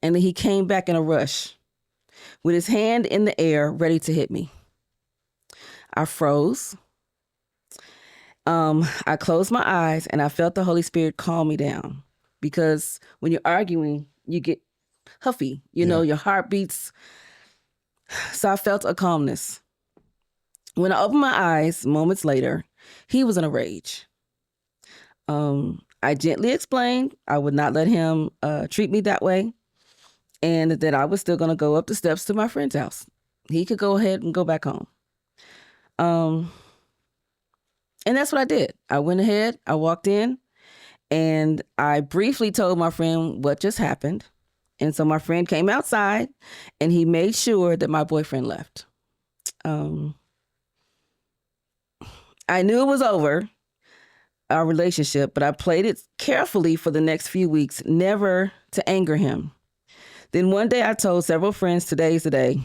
and then he came back in a rush with his hand in the air, ready to hit me. I froze. I closed my eyes, and I felt the Holy Spirit calm me down, because when you're arguing, you get huffy. You know, your heart beats. So I felt a calmness. When I opened my eyes moments later, he was in a rage. I gently explained I would not let him treat me that way, and that I was still going to go up the steps to my friend's house. He could go ahead and go back home. And that's what I did. I went ahead, I walked in, and I briefly told my friend what just happened. And so my friend came outside, and he made sure that my boyfriend left. I knew it was over, our relationship, but I played it carefully for the next few weeks, never to anger him. Then one day I told several friends, today's the day.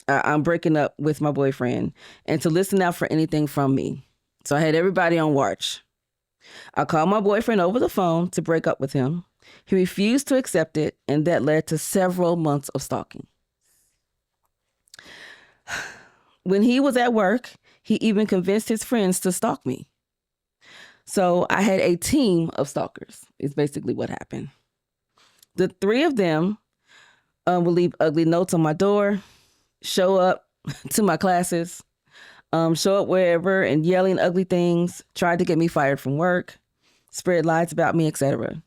I'm breaking up with my boyfriend, and to listen out for anything from me. So I had everybody on watch. I called my boyfriend over the phone to break up with him. He refused to accept it, and that led to several months of stalking. When he was at work, he even convinced his friends to stalk me. So I had a team of stalkers, is basically what happened. The three of them would leave ugly notes on my door, show up to my classes, show up wherever and yelling ugly things, tried to get me fired from work, spread lies about me, etc.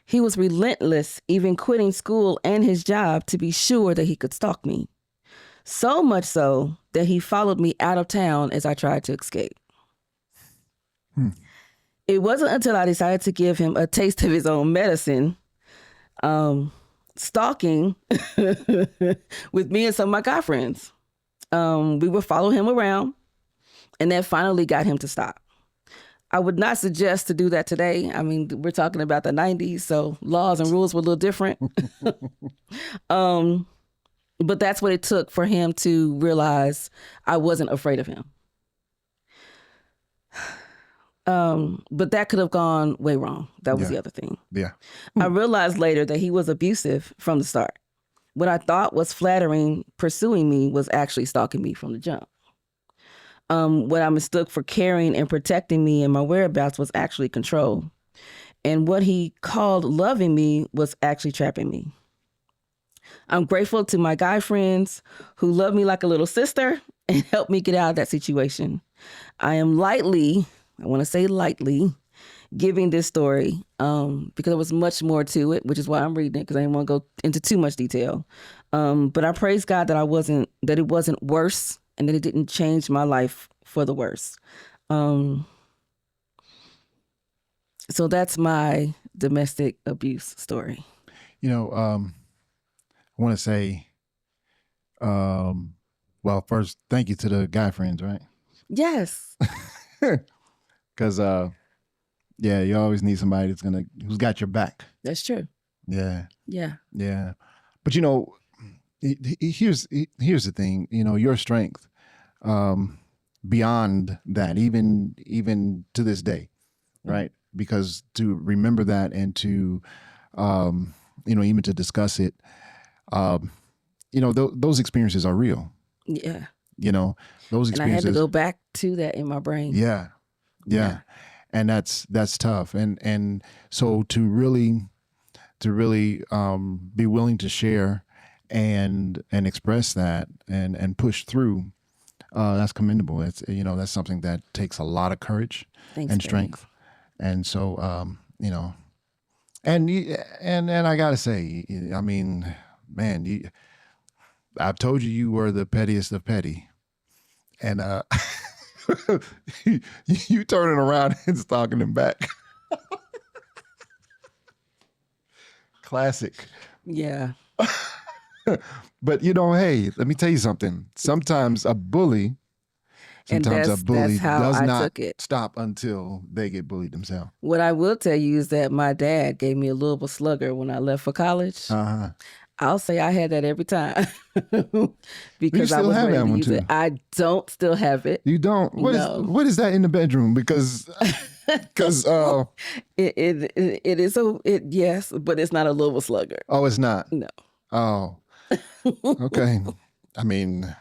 He was relentless, even quitting school and his job to be sure that he could stalk me. So much so that he followed me out of town as I tried to escape. It wasn't until I decided to give him a taste of his own medicine, stalking with me and some of my guy friends. We would follow him around, and that finally got him to stop. I would not suggest to do that today. I mean, we're talking about the 90s, so laws and rules were a little different. But that's what it took for him to realize I wasn't afraid of him. But that could have gone way wrong. That was the other thing. Yeah. I realized later that he was abusive from the start. What I thought was flattering, pursuing me, was actually stalking me from the jump. What I mistook for caring and protecting me and my whereabouts was actually control. And what he called loving me was actually trapping me. I'm grateful to my guy friends who love me like a little sister and helped me get out of that situation. I am lightly, giving this story because there was much more to it, which is why I'm reading it, because I didn't want to go into too much detail. But I praise God that it wasn't worse, and that it didn't change my life for the worse. So that's my domestic abuse story. I want to say, well, first, thank you to the guy friends, right? Yes. Because, you always need somebody who's got your back. That's true. Yeah. Yeah. Yeah. But, here's the thing, your strength, beyond that, even to this day, right? Because to remember that and to, even to discuss it, those experiences are real. Yeah. Those experiences. And I had to go back to that in my brain. Yeah. And that's tough. And so to really be willing to share and express that and push through, that's commendable. That's something that takes a lot of courage and strength. And so, and I gotta say, I mean, man, I've told you were the pettiest of petty, and you turning around and stalking him back. Classic. Yeah. But hey, let me tell you something. Sometimes a bully does not stop until they get bullied themselves. What I will tell you is that my dad gave me a Louisville Slugger when I left for college. Uh-huh. I'll say I had that every time because I still was have ready that to one use too. it. I don't still have it. You don't? No. What is that in the bedroom? Because it is yes, but it's not a Louisville Slugger. Oh, it's not. No. Oh, okay. I mean,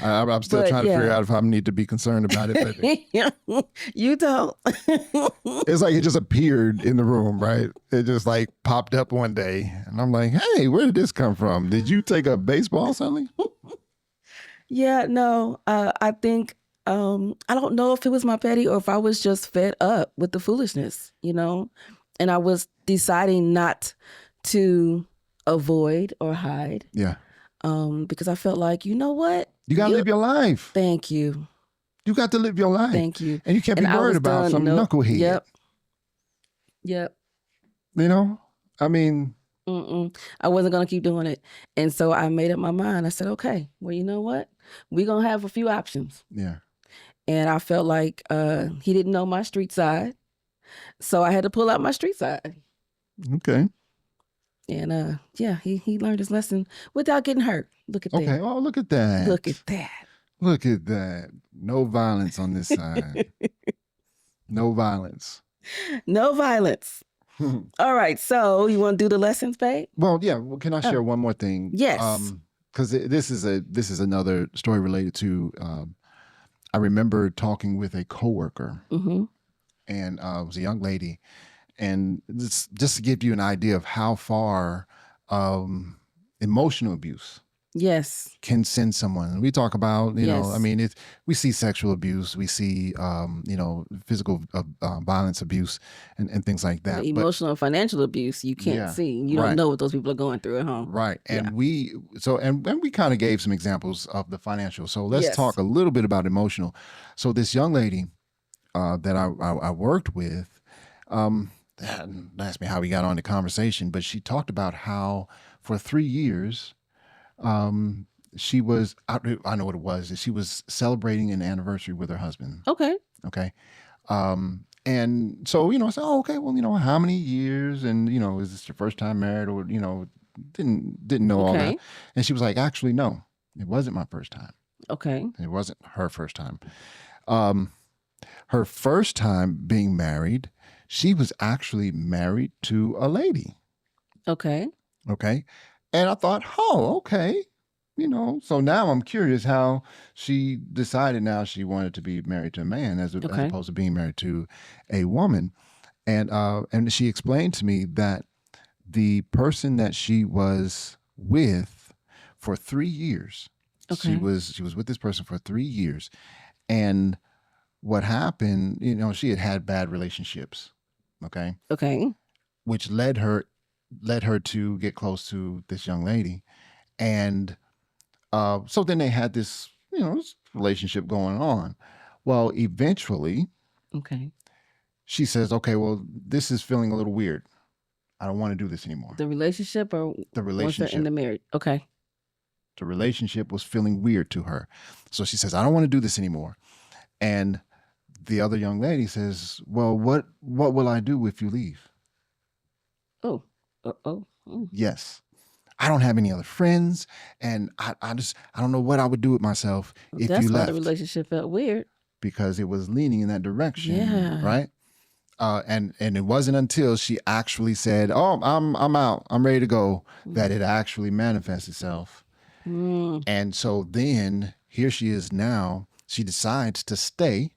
I'm still trying to figure out if I need to be concerned about it. But you don't. It's like it just appeared in the room, right? It just like popped up one day, and I'm like, "Hey, where did this come from? Did you take a baseball suddenly?" Yeah, no. I think I don't know if it was my petty or if I was just fed up with the foolishness, and I was deciding not to avoid or hide. Yeah. Because I felt like, you know what? You got to live your life. Thank you. You got to live your life. Thank you. And you can't be worried about some knucklehead. Yep. I mean. I wasn't going to keep doing it. And so I made up my mind. I said, okay, well, you know what? We're going to have a few options. Yeah. And I felt like he didn't know my street side. So I had to pull out my street side. Okay. And he learned his lesson without getting hurt. Look at that. Okay. Oh, look at that. Look at that. Look at that. No violence on this side. No violence. No violence. All right. So you want to do the lessons, babe? Well, yeah. Well, can I share one more thing? Yes. Because this is another story related to. I remember talking with a coworker, and it was a young lady, and just to give you an idea of how far emotional abuse can send someone. We talk about, I mean, we see sexual abuse, we see, physical violence abuse and things like that. Emotional and financial abuse, you can't see. You don't know what those people are going through at home. Right. And we kind of gave some examples of the financial. So let's talk a little bit about emotional. So this young lady that I worked with, asked me how we got on the conversation, but she talked about how for 3 years, she was, I know what it was, she was celebrating an anniversary with her husband. Okay. And so, I said, oh, okay, well, how many years? And, is this your first time married? Or, didn't know all that. And she was like, actually, no, it wasn't my first time. Okay. It wasn't her first time. Her first time being married, she was actually married to a lady. Okay. And I thought, oh, okay. So now I'm curious how she decided now she wanted to be married to a man as opposed to being married to a woman. And she explained to me that the person that she was with for 3 years, she was with this person for 3 years. And what happened, she had bad relationships. Okay. Which led her to get close to this young lady. And so then they had this, this relationship going on. Well, eventually, she says, okay, well, this is feeling a little weird. I don't want to do this anymore. The relationship or the relationship in the marriage? Okay. The relationship was feeling weird to her. So she says, I don't want to do this anymore. And the other young lady says, well, what will I do if you leave? Oh. Yes. I don't have any other friends, and I don't know what I would do with myself if you left. That's why the relationship felt weird. Because it was leaning in that direction, right? And it wasn't until she actually said, "Oh, I'm out, I'm ready to go," that it actually manifests itself. And so then here she is now. She decides to stay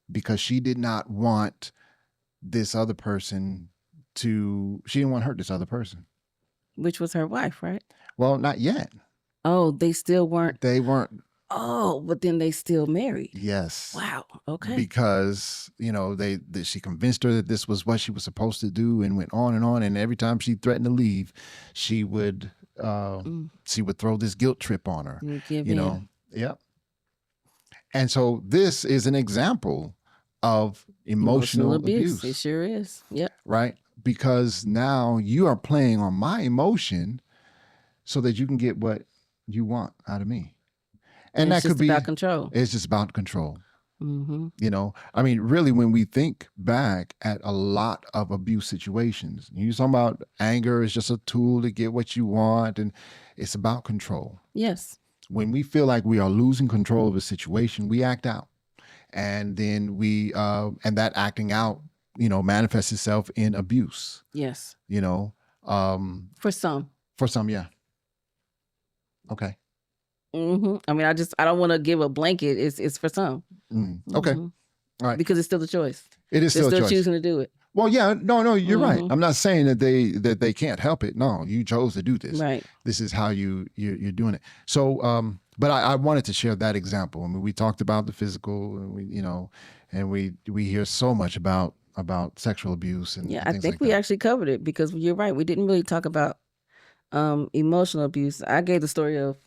because she did not want this other person she didn't want to hurt this other person. Which was her wife, right? Well, not yet. Oh, they still weren't. They weren't. Oh, but then they still married. Yes. Wow. Okay. Because, she convinced her that this was what she was supposed to do and went on. And every time she threatened to leave, she would throw this guilt trip on her. Yep. And so this is an example of emotional abuse. It sure is. Yep. Right? Because now you are playing on my emotion so that you can get what you want out of me. And that could be about control. It's just about control. You know, I mean, really, when we think back at a lot of abuse situations, you're talking about anger is just a tool to get what you want, and it's about control. Yes. When we feel like we are losing control of a situation, we act out. And then and that acting out, you know, manifests itself in abuse. Yes. You know, for some. For some, yeah. Okay. I mean, I don't want to give a blanket. It's for some. Okay. All right. Because it's still a choice. It is still a choice. They're still choosing to do it. Well, yeah, no, you're right. I'm not saying that they can't help it. No, you chose to do this. Right. This is how you're doing it. So, but I wanted to share that example. I mean, we talked about the physical, and we hear so much about sexual abuse and yeah. And I think we actually covered it because you're right. We didn't really talk about emotional abuse. I gave the story of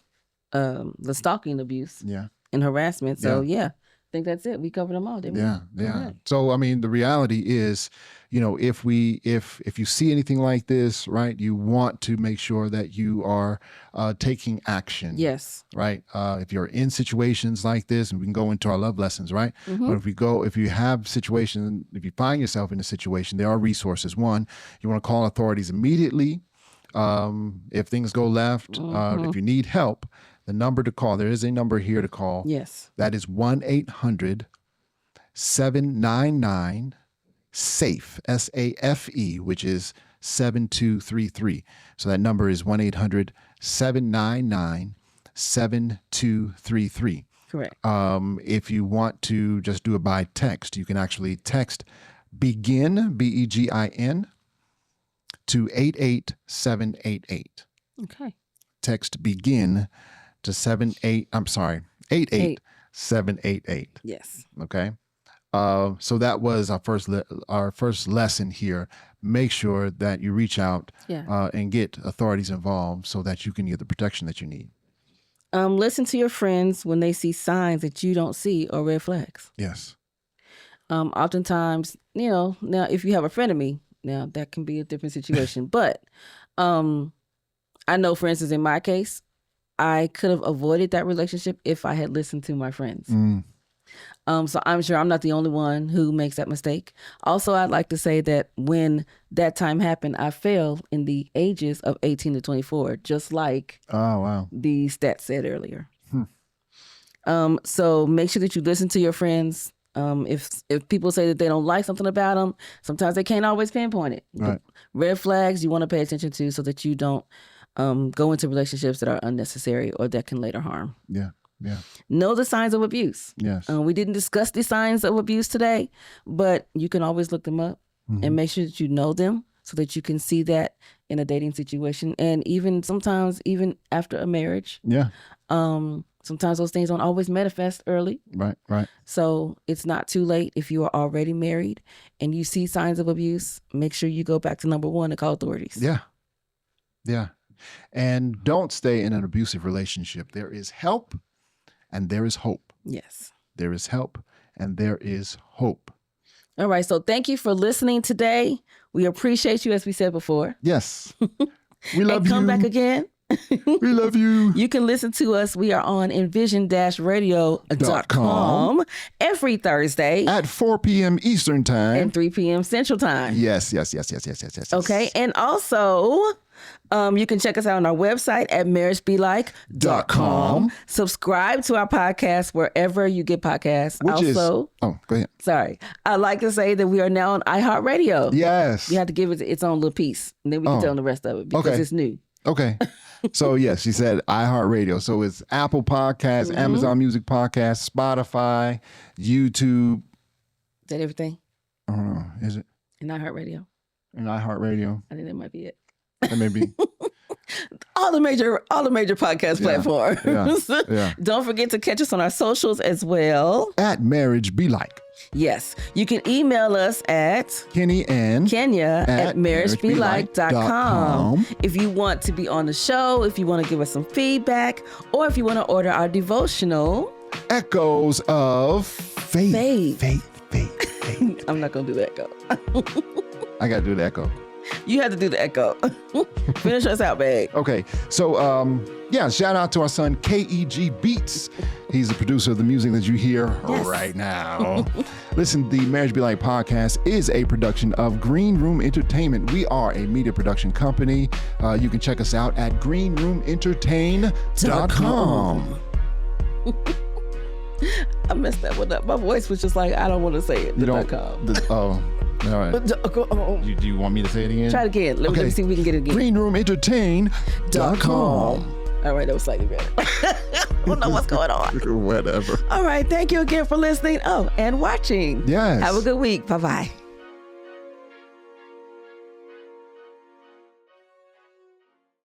the stalking abuse. Yeah. And harassment. So yeah. I think that's it. We covered them all, didn't we? Yeah. Right. So, I mean, the reality is, if you see anything like this, right, you want to make sure that you are taking action. Yes. Right. If you're in situations like this, and we can go into our love lessons, right? But if you have situations, if you find yourself in a situation, there are resources. One, you want to call authorities immediately. If things go left, if you need help, the number to call, there is a number here to call. Yes. That is 1-800-799-SAFE, SAFE, which is 7233. So that number is 1-800-799-7233. Correct. If you want to just do it by text, you can actually text BEGIN, BEGIN, to 88788. Okay. Text BEGIN to 88788. Yes. Okay. So that was our first lesson here. Make sure that you reach out and get authorities involved so that you can get the protection that you need. Listen to your friends when they see signs that you don't see or red flags. Yes. Oftentimes, now if you have a friend of me, now that can be a different situation. But I know, for instance, in my case, I could have avoided that relationship if I had listened to my friends. So I'm sure I'm not the only one who makes that mistake. Also, I'd like to say that when that time happened, I fell in the ages of 18 to 24, just like the stats said earlier. So make sure that you listen to your friends. If people say that they don't like something about them, sometimes they can't always pinpoint it. Right. Red flags you want to pay attention to so that you don't go into relationships that are unnecessary or that can later harm. Yeah. Know the signs of abuse. Yes. We didn't discuss the signs of abuse today, but you can always look them up and make sure that you know them so that you can see that in a dating situation. And even sometimes, even after a marriage. Yeah. Sometimes those things don't always manifest early. Right. So it's not too late if you are already married and you see signs of abuse. Make sure you go back to number one and call authorities. Yeah. And don't stay in an abusive relationship. There is help and there is hope. Yes. There is help and there is hope. All right. So thank you for listening today. We appreciate you, as we said before. Yes. We love you. Come back again. We love you. You can listen to us. We are on envision-radio.com every Thursday at 4 p.m. Eastern Time and 3 p.m. Central Time. Yes. Okay. And also, you can check us out on our website at marriagebelike.com. Subscribe to our podcast wherever you get podcasts. Go ahead. Sorry. I'd like to say that we are now on iHeartRadio. Yes. You have to give it its own little piece, and then we can tell them the rest of it because it's new. Okay. So, yes, she said iHeartRadio. So it's Apple Podcasts, Amazon Music Podcasts, Spotify, YouTube. Is that everything? I don't know. Is it? And iHeartRadio. And iHeartRadio. I think that might be it. That may be. all the major podcast platforms. Yeah. Don't forget to catch us on our socials as well. At Marriage Be Like. Yes. You can email us at Kenny and Kenya at marriagebelike.com. If you want to be on the show, if you want to give us some feedback, or if you want to order our devotional, Echoes of Faith. I'm not going to do the echo. I got to do the echo. You had to do the echo. Finish us out, babe. Okay. So, shout out to our son, KEG Beats. He's the producer of the music that you hear right now. Listen, the Marriage Be Like podcast is a production of Green Room Entertainment. We are a media production company. You can check us out at greenroomentertain.com. I messed that one up. My voice was just like, I don't want to say it. You don't? All right. Do you want me to say it again? Try it again. Let me see if we can get it again. greenroomentertain.com. All right, that was slightly better. I don't know what's going on. Whatever. All right, thank you again for listening. Oh, and watching. Yes. Have a good week. Bye-bye.